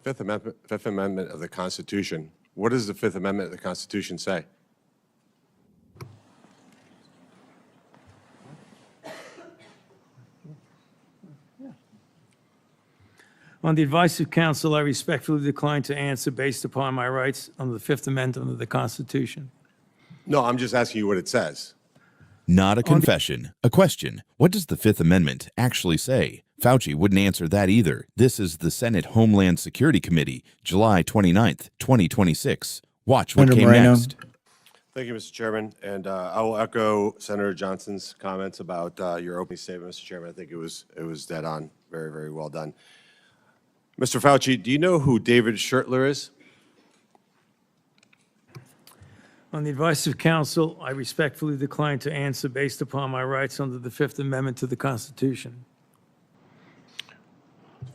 Fifth Amendment of the Constitution. What does the Fifth Amendment of the Constitution say? On the advice of counsel, I respectfully decline to answer based upon my rights under the Fifth Amendment of the Constitution. No, I'm just asking you what it says. Not a confession, a question. What does the Fifth Amendment actually say? Fauci wouldn't answer that either. This is the Senate Homeland Security Committee, July 29th, 2026. Watch what Senator came Moreno. next. Thank you, Mr. Chairman. And I will echo Senator Johnson's comments about your opening statement, Mr. Chairman. I think it was dead on. Very, very well done. Mr. Fauci, do you know who David Schertler is? On the advice of counsel, I respectfully decline to answer based upon my rights under the Fifth Amendment to the Constitution.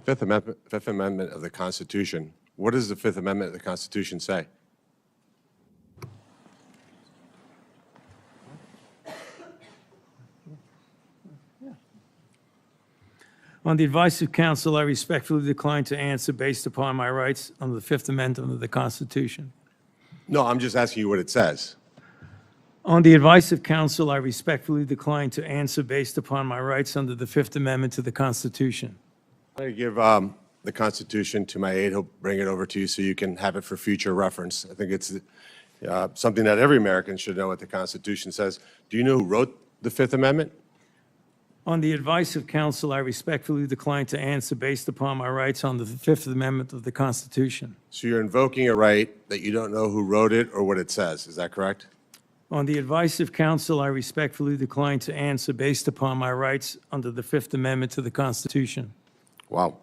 Fifth Amendment of the Constitution. What does the Fifth Amendment of the Constitution say? On the advice of counsel, I respectfully decline to answer based upon my rights under the Fifth Amendment of the Constitution. No, I'm just asking you what it says. On the advice of counsel, I respectfully decline to answer based upon my rights under the Fifth Amendment to the Constitution. I'm going to give the Constitution to my aide. He'll bring it over to you so you can have it for future reference. I think it's something that every American should know what the Constitution says. Do you know who wrote the Fifth Amendment? On the advice of counsel, I respectfully decline to answer based upon my rights under the Fifth Amendment of the Constitution. So you're invoking a right that you don't know who wrote it or what it says. Is that correct? On the advice of counsel, I respectfully decline to answer based upon my rights under the Fifth Amendment to the Constitution. Wow.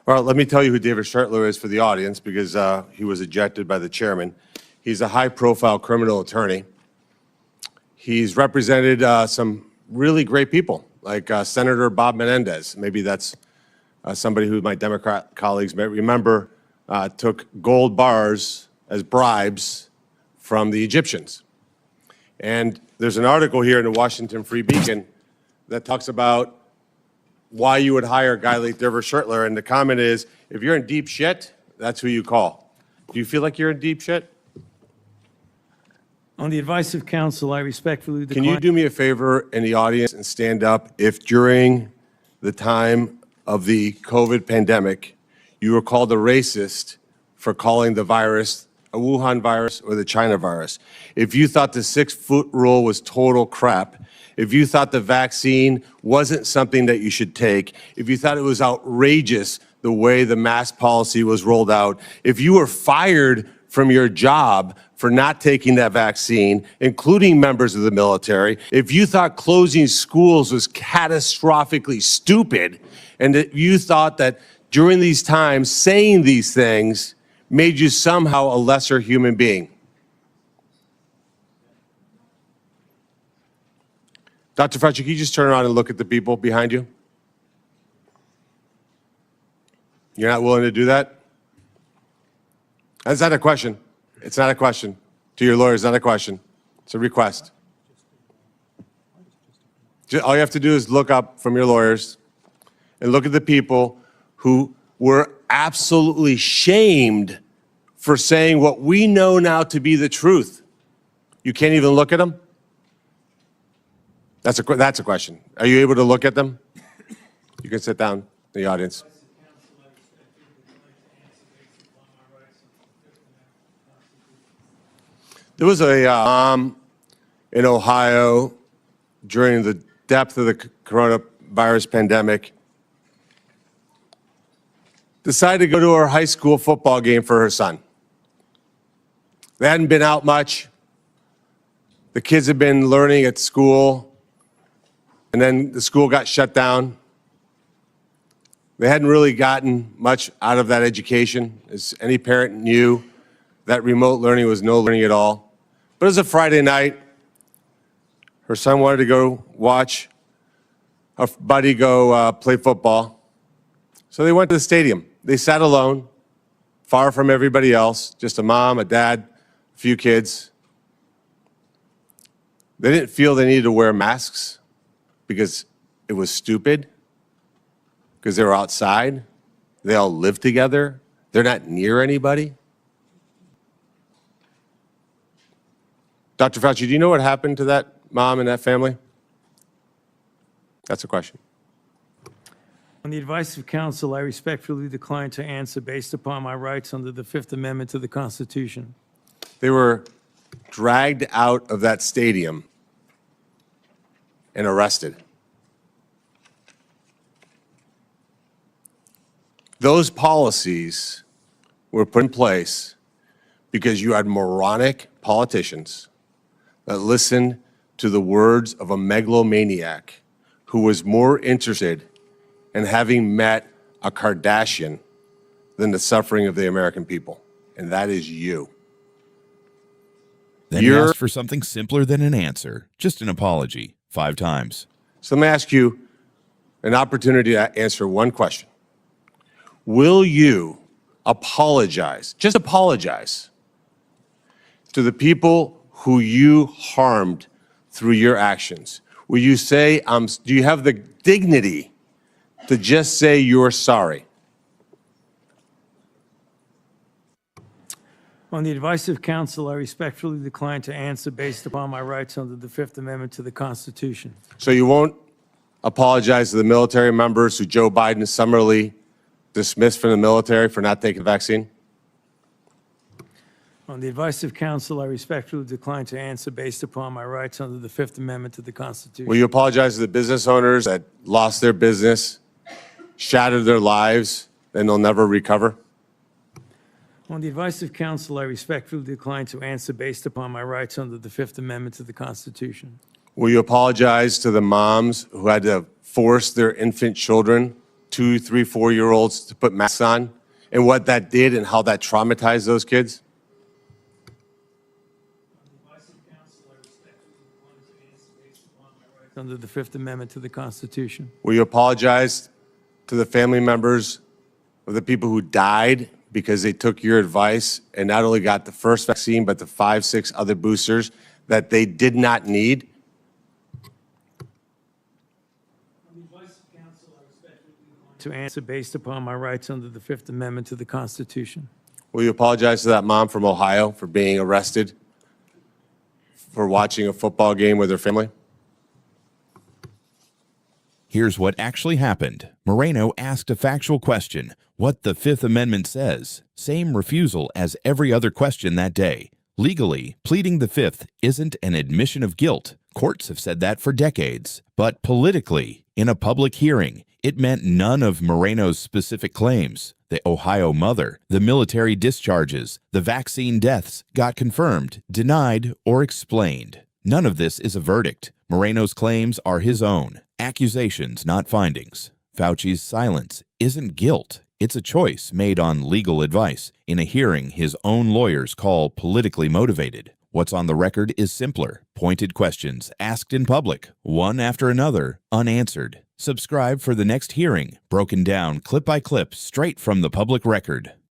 All right, let me tell you who David Schertler is for the audience because he was ejected by the chairman. He's a high-profile criminal attorney. He's represented some really great people, like Senator Bob Menendez. Maybe that's somebody who my Democrat colleagues may remember took gold bars as bribes from the Egyptians. And there's an article here in the Washington Free Beacon that talks about why you would hire a guy like David Schertler. And the comment is, if you're in deep shit, that's who you call. Do you feel like you're in deep shit? On the advice of counsel, I respectfully decline. Can you do me a favor in the audience and stand up if during the time of the COVID pandemic, you were called a racist for calling the virus a Wuhan virus or the China virus? If you thought the 6-foot rule was total crap, if you thought the vaccine wasn't something that you should take, if you thought it was outrageous the way the mask policy was rolled out, if you were fired from your job for not taking that vaccine, including members of the military, if you thought closing schools was catastrophically stupid, and that you thought that during these times saying these things made you somehow a lesser human being. Dr. Fauci, can you just turn around and look at the people behind you? You're not willing to do that? That's not a question. It's not a question. To your lawyers, not a question. It's a request. All you have to do is look up from your lawyers and look at the people who were absolutely shamed for saying what we know now to be the truth. You can't even look at them? That's a question. Are you able to look at them? You can sit down in the audience. There was a mom in Ohio during the depth of the coronavirus pandemic decided to go to her high school football game for her son. They hadn't been out much. The kids had been learning at school, and then the school got shut down. They hadn't really gotten much out of that education. As any parent knew, that remote learning was no learning at all. But it was a Friday night. Her son wanted to go watch a buddy go play football. So they went to the stadium. They sat alone, far from everybody else, just a mom, a dad, a few kids. They didn't feel they needed to wear masks because it was stupid, because they were outside. They all lived together. They're not near anybody? Dr. Fauci, do you know what happened to that mom and that family? That's a question. On the advice of counsel, I respectfully decline to answer based upon my rights under the Fifth Amendment to the Constitution. They were dragged out of that stadium and arrested. Those policies were put in place because you had moronic politicians that listened to the words of a megalomaniac who was more interested in having met a Kardashian than the suffering of the American people. And that is you. Then he asked for something simpler than an answer, just an apology, 5 times. So let me ask you an opportunity to answer one question. Will you apologize, just apologize, to the people who you harmed through your actions? Will you say, do you have the dignity to just say you're sorry? On the advice of counsel, I respectfully decline to answer based upon my rights under the Fifth Amendment to the Constitution. So you won't apologize to the military members who Joe Biden summarily dismissed from the military for not taking the vaccine? On the advice of counsel, I respectfully decline to answer based upon my rights under the Fifth Amendment to the Constitution. Will you apologize to the business owners that lost their business, shattered their lives, and they'll never recover? On the advice of counsel, I respectfully decline to answer based upon my rights under the Fifth Amendment to the Constitution. Will you apologize to the moms who had to force their infant children, 2, 3, 4-year-olds, to put masks on, and what that did and how that traumatized those kids? Under the Fifth Amendment to the Constitution. Will you apologize to the family members of the people who died because they took your advice and not only got the first vaccine, but the 5, 6 other boosters that they did not need? To answer based upon my rights under the Fifth Amendment to the Constitution. Will you apologize to that mom from Ohio for being arrested for watching a football game with her family? Here's what actually happened. Moreno asked a factual question, what the Fifth Amendment says. Same refusal as every other question that day. Legally, pleading the Fifth isn't an admission of guilt. Courts have said that for decades. But politically, in a public hearing, it meant none of Moreno's specific claims. The Ohio mother, the military discharges, the vaccine deaths got confirmed, denied, or explained. None of this is a verdict. Moreno's claims are his own. Accusations, not findings. Fauci's silence isn't guilt. It's a choice made on legal advice in a hearing his own lawyers call politically motivated. What's on the record is simpler. Pointed questions asked in public, one after another, unanswered. Subscribe for the next hearing, broken down clip by clip straight from the public record.